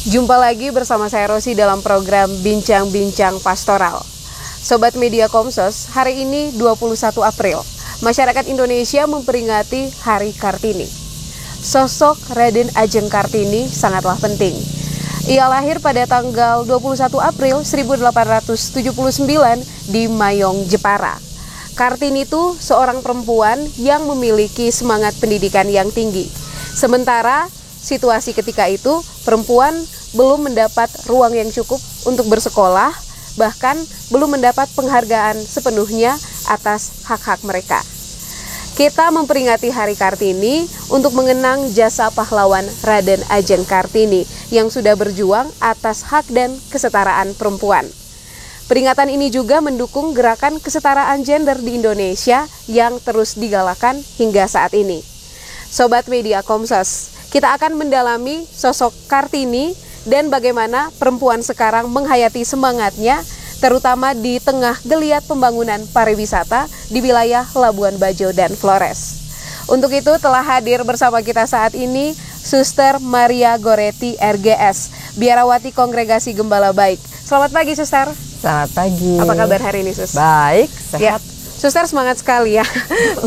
Jumpa lagi bersama saya Rosi dalam program Bincang-Bincang Pastoral. Sobat Media Komsos, hari ini 21 April, masyarakat Indonesia memperingati Hari Kartini. Sosok Raden Ajeng Kartini sangatlah penting. Ia lahir pada tanggal 21 April 1879 di Mayong, Jepara. Kartini itu seorang perempuan yang memiliki semangat pendidikan yang tinggi. Sementara situasi ketika itu, perempuan belum mendapat ruang yang cukup untuk bersekolah, bahkan belum mendapat penghargaan sepenuhnya atas hak-hak mereka. Kita memperingati Hari Kartini untuk mengenang jasa pahlawan Raden Ajeng Kartini yang sudah berjuang atas hak dan kesetaraan perempuan. Peringatan ini juga mendukung gerakan kesetaraan gender di Indonesia yang terus digalakan hingga saat ini. Sobat Media Komsos, kita akan mendalami sosok Kartini dan bagaimana perempuan sekarang menghayati semangatnya, terutama di tengah geliat pembangunan pariwisata di wilayah Labuan Bajo dan Flores. Untuk itu telah hadir bersama kita saat ini Suster Maria Goretti RGS, Biarawati Kongregasi Gembala Baik. Selamat pagi, Suster. Selamat pagi. Apa kabar hari ini, Sus? Baik, sehat. Ya, Suster semangat sekali ya.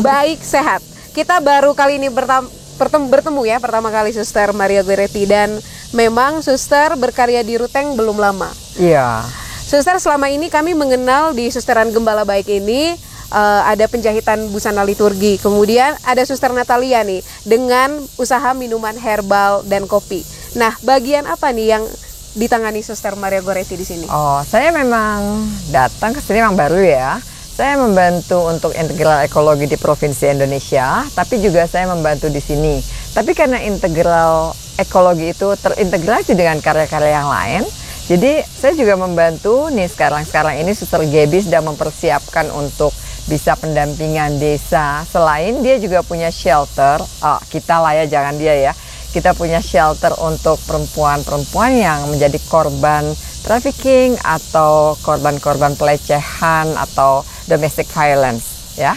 Baik, sehat. Kita baru kali ini bertemu ya, pertama kali Suster Maria Goretti, dan memang Suster berkarya di Ruteng belum lama. Iya. Suster, selama ini kami mengenal di Susteran Gembala Baik ini ada penjahitan busana liturgi, kemudian ada Suster Natalia nih dengan usaha minuman herbal dan kopi. Nah, bagian apa nih yang ditangani Suster Maria Goretti di sini? Oh, saya memang datang ke sini memang baru ya. Saya membantu untuk integral ekologi di Provinsi Indonesia, tapi juga saya membantu di sini. Tapi karena integral ekologi itu terintegrasi dengan karya-karya yang lain, jadi saya juga membantu nih sekarang ini Suster Gebi sedang mempersiapkan untuk bisa pendampingan desa. Selain dia juga punya shelter, kita lah ya, jangan dia ya. Kita punya shelter untuk perempuan-perempuan yang menjadi korban trafficking atau korban-korban pelecehan atau domestic violence ya.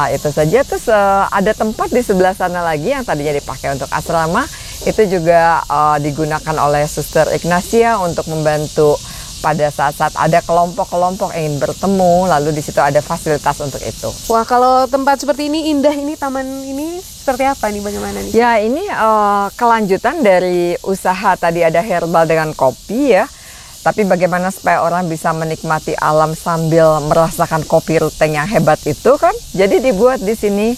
Itu saja. Terus ada tempat di sebelah sana lagi yang tadinya dipakai untuk asrama, itu juga digunakan oleh Suster Ignacia untuk membantu pada saat-saat ada kelompok-kelompok ingin bertemu, lalu di situ ada fasilitas untuk itu. Wah, kalau tempat seperti ini indah, ini taman ini seperti apa nih, bagaimana nih? Ya, ini kelanjutan dari usaha tadi ada herbal dengan kopi ya. Tapi bagaimana supaya orang bisa menikmati alam sambil merasakan kopi Ruteng yang hebat itu kan? Jadi dibuat di sini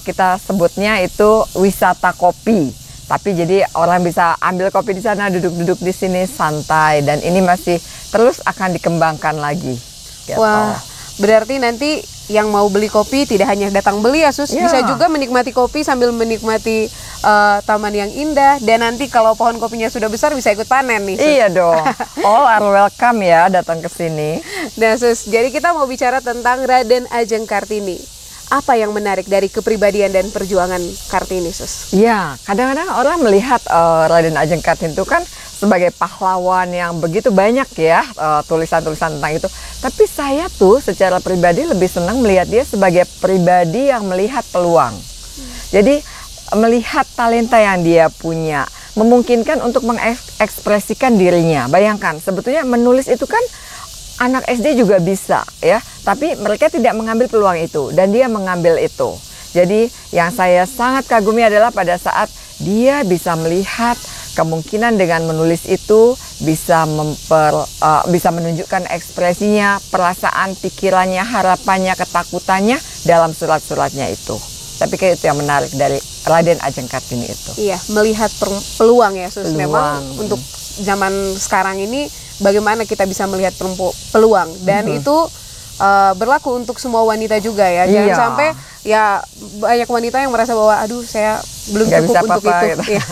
kita sebutnya itu wisata kopi. Tapi jadi orang bisa ambil kopi di sana, duduk-duduk di sini santai, dan ini masih terus akan dikembangkan lagi. Gitu. Wah, berarti nanti yang mau beli kopi tidak hanya datang beli ya, Sus, bisa juga menikmati kopi sambil menikmati taman yang indah, dan nanti kalau pohon kopinya sudah besar bisa ikut panen nih, Sus. Iya dong, all are welcome ya datang ke sini. Nah, Sus, jadi kita mau bicara tentang Raden Ajeng Kartini. Apa yang menarik dari kepribadian dan perjuangan Kartini, Sus? Ya, kadang-kadang orang melihat Raden Ajeng Kartini itu kan sebagai pahlawan yang begitu banyak ya tulisan-tulisan tentang itu. Tapi saya tuh secara pribadi lebih senang melihat dia sebagai pribadi yang melihat peluang. Jadi melihat talenta yang dia punya, memungkinkan untuk mengekspresikan dirinya. Bayangkan, sebetulnya menulis itu kan anak SD juga bisa ya, tapi mereka tidak mengambil peluang itu, dan dia mengambil itu. Jadi yang saya sangat kagumi adalah pada saat dia bisa melihat kemungkinan dengan menulis itu bisa menunjukkan ekspresinya, perasaan, pikirannya, harapannya, ketakutannya dalam surat-suratnya itu. Tapi kayak itu yang menarik dari Raden Ajeng Kartini itu. Iya, melihat peluang ya, Sus. Peluang. Memang untuk zaman sekarang ini bagaimana kita bisa melihat peluang, dan itu berlaku untuk semua wanita juga ya. Jangan sampai ya banyak wanita yang merasa bahwa aduh saya belum Gak cukup bisa untuk apa-apa, itu. gitu. Ya.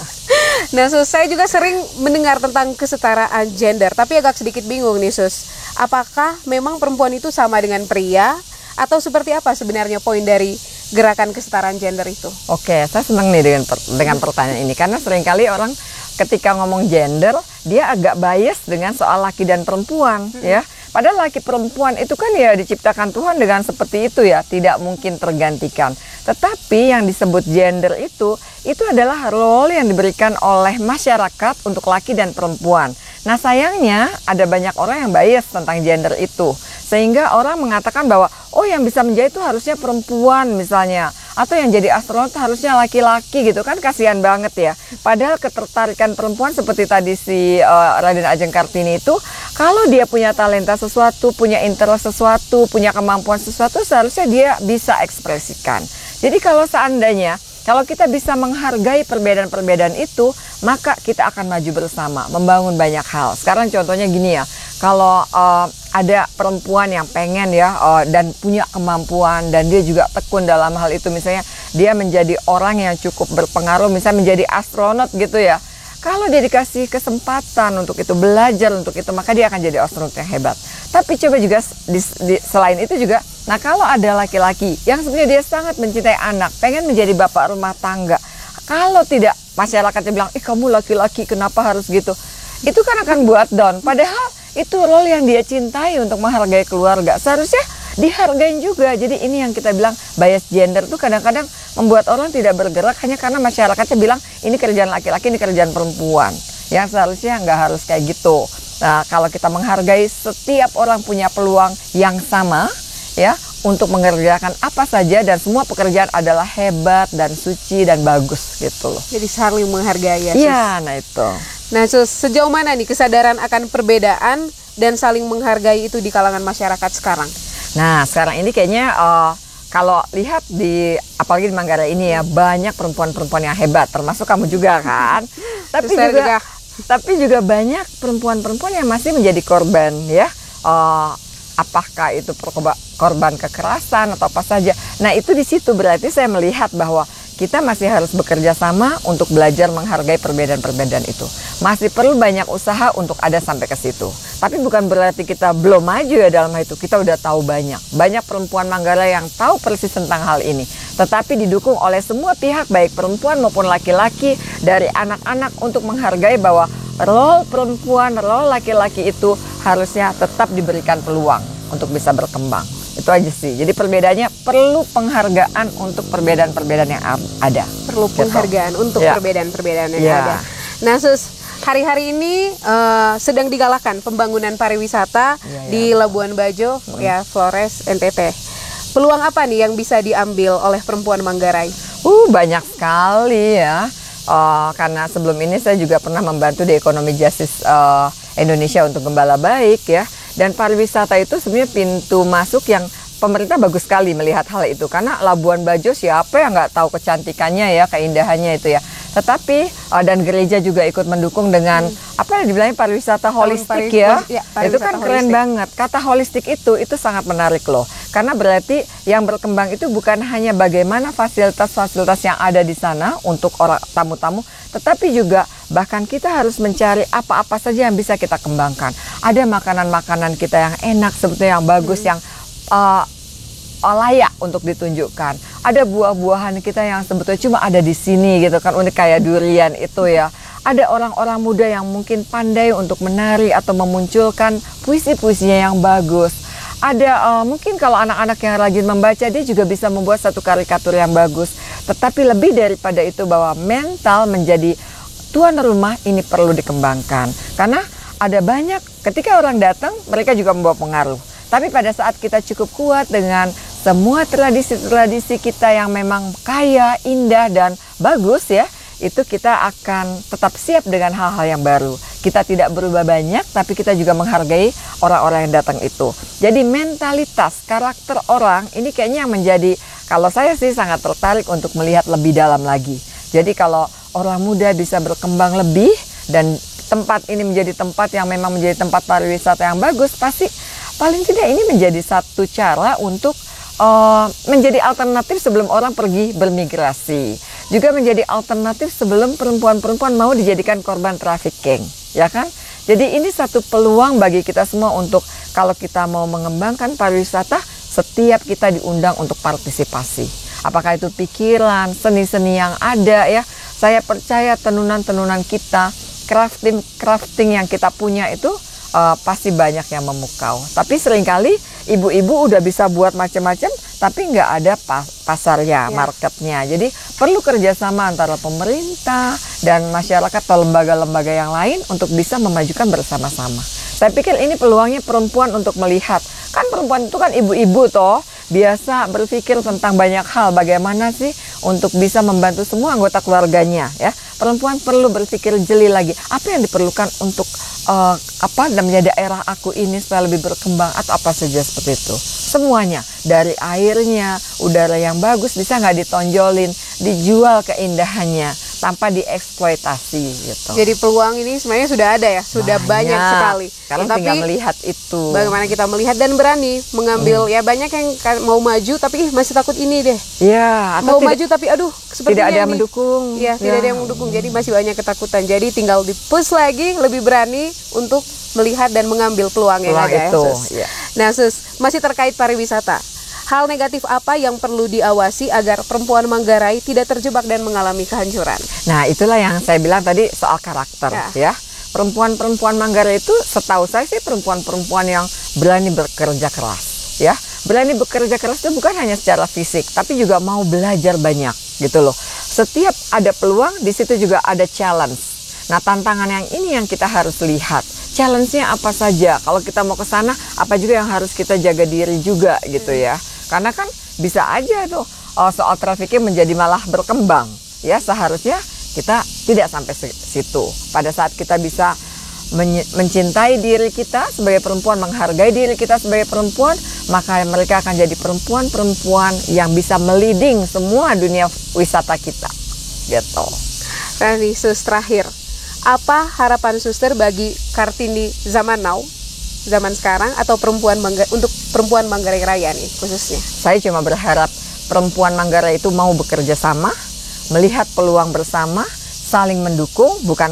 Nah, Sus, saya juga sering mendengar tentang kesetaraan gender, tapi agak sedikit bingung nih, Sus. Apakah memang perempuan itu sama dengan pria, atau seperti apa sebenarnya poin dari gerakan kesetaraan gender itu? Oke, saya senang nih dengan pertanyaan ini, karena seringkali orang ketika ngomong gender dia agak bias dengan soal laki dan perempuan ya. Padahal laki perempuan itu kan ya diciptakan Tuhan dengan seperti itu ya, tidak mungkin tergantikan. Tetapi yang disebut gender itu adalah role yang diberikan oleh masyarakat untuk laki dan perempuan. Nah sayangnya ada banyak orang yang bias tentang gender itu. Sehingga orang mengatakan bahwa oh yang bisa menjahit itu harusnya perempuan misalnya. Atau yang jadi astronot harusnya laki-laki gitu kan, kasihan banget ya. Padahal ketertarikan perempuan seperti tadi si Raden Ajeng Kartini itu, kalau dia punya talenta sesuatu, punya interest sesuatu, punya kemampuan sesuatu, seharusnya dia bisa ekspresikan. Jadi kalau seandainya, kalau kita bisa menghargai perbedaan-perbedaan itu, maka kita akan maju bersama, membangun banyak hal. Sekarang contohnya gini ya, kalau ada perempuan yang pengen ya dan punya kemampuan dan dia juga tekun dalam hal itu, misalnya dia menjadi orang yang cukup berpengaruh, misalnya menjadi astronot gitu ya. Kalau dia dikasih kesempatan untuk itu, belajar untuk itu, maka dia akan jadi astronot yang hebat. Tapi coba juga selain itu juga, nah kalau ada laki-laki yang sebenarnya dia sangat mencintai anak, pengen menjadi bapak rumah tangga, kalau tidak masyarakatnya bilang, ih kamu laki-laki kenapa harus gitu, itu kan akan buat down. Padahal itu role yang dia cintai untuk menghargai keluarga, seharusnya dihargain juga. Jadi ini yang kita bilang bias gender tuh kadang-kadang membuat orang tidak bergerak hanya karena masyarakatnya bilang ini kerjaan laki-laki, ini kerjaan perempuan. Yang seharusnya nggak harus kayak gitu. Nah kalau kita menghargai setiap orang punya peluang yang sama ya untuk mengerjakan apa saja dan semua pekerjaan adalah hebat dan suci dan bagus gitu loh. Jadi saling menghargai ya. Iya, nah itu. Nah, sejauh mana nih kesadaran akan perbedaan dan saling menghargai itu di kalangan masyarakat sekarang? Nah, sekarang ini kayaknya kalau lihat di apalagi di Manggarai ini ya, banyak perempuan-perempuan yang hebat, termasuk kamu juga kan. Tapi juga banyak perempuan-perempuan yang masih menjadi korban ya. Apakah itu korban kekerasan atau apa saja. Nah, itu di situ berarti saya melihat bahwa kita masih harus bekerja sama untuk belajar menghargai perbedaan-perbedaan itu. Masih perlu banyak usaha untuk ada sampai ke situ. Tapi bukan berarti kita belum maju ya dalam hal itu. Kita udah tahu banyak. Banyak perempuan Manggarai yang tahu persis tentang hal ini. Tetapi didukung oleh semua pihak, baik perempuan maupun laki-laki, dari anak-anak untuk menghargai bahwa role perempuan, role laki-laki itu harusnya tetap diberikan peluang untuk bisa berkembang. Itu aja sih. Jadi perbedaannya perlu penghargaan untuk perbedaan-perbedaan yang ada. Perlu penghargaan untuk perbedaan-perbedaan yang ada. Nah, hari-hari ini sedang digalakan pembangunan pariwisata di Labuan Bajo, ya Flores, NTT. Peluang apa nih yang bisa diambil oleh perempuan Manggarai? Banyak sekali ya. Karena sebelum ini saya juga pernah membantu di Ekonomi Justice Indonesia untuk Gembala Baik ya. Dan pariwisata itu sebenarnya pintu masuk yang pemerintah bagus sekali melihat hal itu. Karena Labuan Bajo siapa yang nggak tahu kecantikannya ya, keindahannya itu ya. Tetapi dan gereja juga ikut mendukung dengan apa yang dibilangnya pariwisata holistik ya. Itu kan keren banget. Kata holistik itu sangat menarik loh. Karena berarti yang berkembang itu bukan hanya bagaimana fasilitas-fasilitas yang ada di sana untuk orang tamu-tamu, tetapi juga bahkan kita harus mencari apa-apa saja yang bisa kita kembangkan. Ada makanan-makanan kita yang enak sebetulnya, yang bagus, yang layak untuk ditunjukkan. Ada buah-buahan kita yang sebetulnya cuma ada di sini gitu kan, unik kayak durian itu ya. Ada orang-orang muda yang mungkin pandai untuk menari atau memunculkan puisi-puisinya yang bagus. Ada mungkin kalau anak-anak yang rajin membaca, dia juga bisa membuat satu karikatur yang bagus. Tetapi lebih daripada itu, bahwa mental menjadi tuan rumah ini perlu dikembangkan. Karena ada banyak, ketika orang datang, mereka juga membawa pengaruh. Tapi pada saat kita cukup kuat dengan semua tradisi-tradisi kita yang memang kaya, indah, dan bagus ya, itu kita akan tetap siap dengan hal-hal yang baru. Kita tidak berubah banyak, tapi kita juga menghargai orang-orang yang datang itu. Jadi mentalitas, karakter orang, ini kayaknya yang menjadi, kalau saya sih sangat tertarik untuk melihat lebih dalam lagi. Jadi kalau orang muda bisa berkembang lebih, dan tempat ini menjadi tempat yang memang menjadi tempat pariwisata yang bagus, pasti paling tidak ini menjadi satu cara untuk menjadi alternatif sebelum orang pergi bermigrasi. Juga menjadi alternatif sebelum perempuan-perempuan mau dijadikan korban trafficking, ya kan? Jadi ini satu peluang bagi kita semua untuk kalau kita mau mengembangkan pariwisata, setiap kita diundang untuk partisipasi. Apakah itu pikiran, seni-seni yang ada ya. Saya percaya tenunan-tenunan kita, crafting yang kita punya itu pasti banyak yang memukau. Tapi seringkali ibu-ibu udah bisa buat macam-macam, tapi nggak ada pasarnya, marketnya. Jadi perlu kerjasama antara pemerintah dan masyarakat atau lembaga-lembaga yang lain untuk bisa memajukan bersama-sama. Saya pikir ini peluangnya perempuan untuk melihat. Kan perempuan itu kan ibu-ibu toh, biasa berpikir tentang banyak hal. Bagaimana sih untuk bisa membantu semua anggota keluarganya ya. Perempuan perlu berpikir jeli lagi. Apa yang diperlukan untuk namanya daerah aku ini supaya lebih berkembang atau apa saja seperti itu. Semuanya dari airnya, udara yang bagus bisa nggak ditonjolin, dijual keindahannya tanpa dieksploitasi gitu. Jadi peluang ini sebenarnya sudah ada ya, sudah banyak sekali. Sekarang tinggal melihat itu. Bagaimana kita melihat dan berani mengambil ya, banyak yang mau maju tapi masih takut ini deh. Iya, mau maju tapi aduh sepertinya tidak ada yang mendukung. Ya, tidak ada yang mendukung. Jadi masih banyak ketakutan. Jadi tinggal di-push lagi, lebih berani untuk melihat dan mengambil peluang yang ada itu, ya, Sus. Nah, Sus, masih terkait pariwisata. Hal negatif apa yang perlu diawasi agar perempuan Manggarai tidak terjebak dan mengalami kehancuran? Nah, itulah yang saya bilang tadi soal karakter ya. Perempuan-perempuan Manggarai itu setahu saya sih perempuan-perempuan yang berani bekerja keras ya. Berani bekerja keras itu bukan hanya secara fisik, tapi juga mau belajar banyak gitu loh. Setiap ada peluang, di situ juga ada challenge. Nah, tantangan yang ini yang kita harus lihat. Challenge-nya apa saja? Kalau kita mau ke sana, apa juga yang harus kita jaga diri juga gitu ya. Karena kan bisa aja tuh soal trafficking menjadi malah berkembang. Ya, seharusnya kita tidak sampai situ. Pada saat kita bisa mencintai diri kita sebagai perempuan, menghargai diri kita sebagai perempuan, maka mereka akan jadi perempuan-perempuan yang bisa meliding semua dunia wisata kita. Gitu. Nah, Sus, terakhir. Apa harapan Suster bagi Kartini zaman now, zaman sekarang, atau untuk perempuan Manggarai Raya nih khususnya? Saya cuma berharap perempuan Manggarai itu mau bekerja sama, melihat peluang bersama, saling mendukung, bukan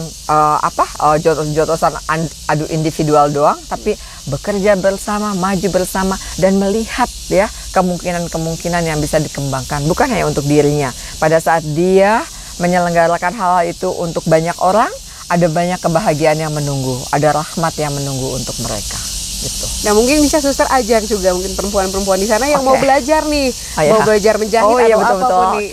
jotos-jotosan adu individual doang, tapi bekerja bersama, maju bersama, dan melihat ya kemungkinan-kemungkinan yang bisa dikembangkan, bukan hanya untuk dirinya. Pada saat dia menyelenggarakan hal itu untuk banyak orang, ada banyak kebahagiaan yang menunggu, ada rahmat yang menunggu untuk mereka. Gitu. Nah, mungkin bisa Suster ajak juga mungkin perempuan-perempuan di sana yang mau belajar nih, mau belajar menjahit atau apapun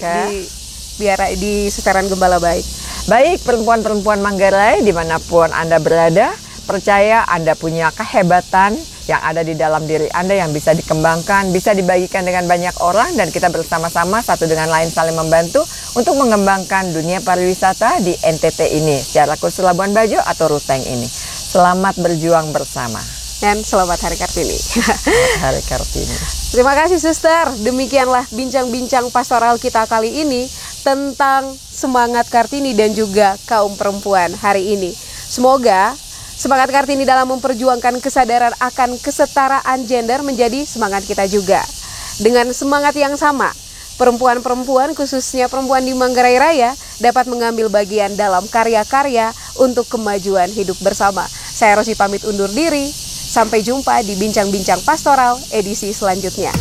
biar di Sesteran Gembala Baik. Baik, perempuan-perempuan Manggarai dimanapun Anda berada, percaya Anda punya kehebatan yang ada di dalam diri Anda yang bisa dikembangkan, bisa dibagikan dengan banyak orang, dan kita bersama-sama satu dengan lain saling membantu untuk mengembangkan dunia pariwisata di NTT ini, secara khusus Labuan Bajo atau Ruteng ini. Selamat berjuang bersama. Dan selamat Hari Kartini. Selamat Hari Kartini. Terima kasih Suster. Demikianlah bincang-bincang pastoral kita kali ini tentang semangat Kartini dan juga kaum perempuan hari ini. Semoga semangat Kartini dalam memperjuangkan kesadaran akan kesetaraan gender menjadi semangat kita juga. Dengan semangat yang sama, perempuan-perempuan khususnya perempuan di Manggarai Raya dapat mengambil bagian dalam karya-karya untuk kemajuan hidup bersama. Saya Rosi pamit undur diri. Sampai jumpa di bincang-bincang pastoral edisi selanjutnya.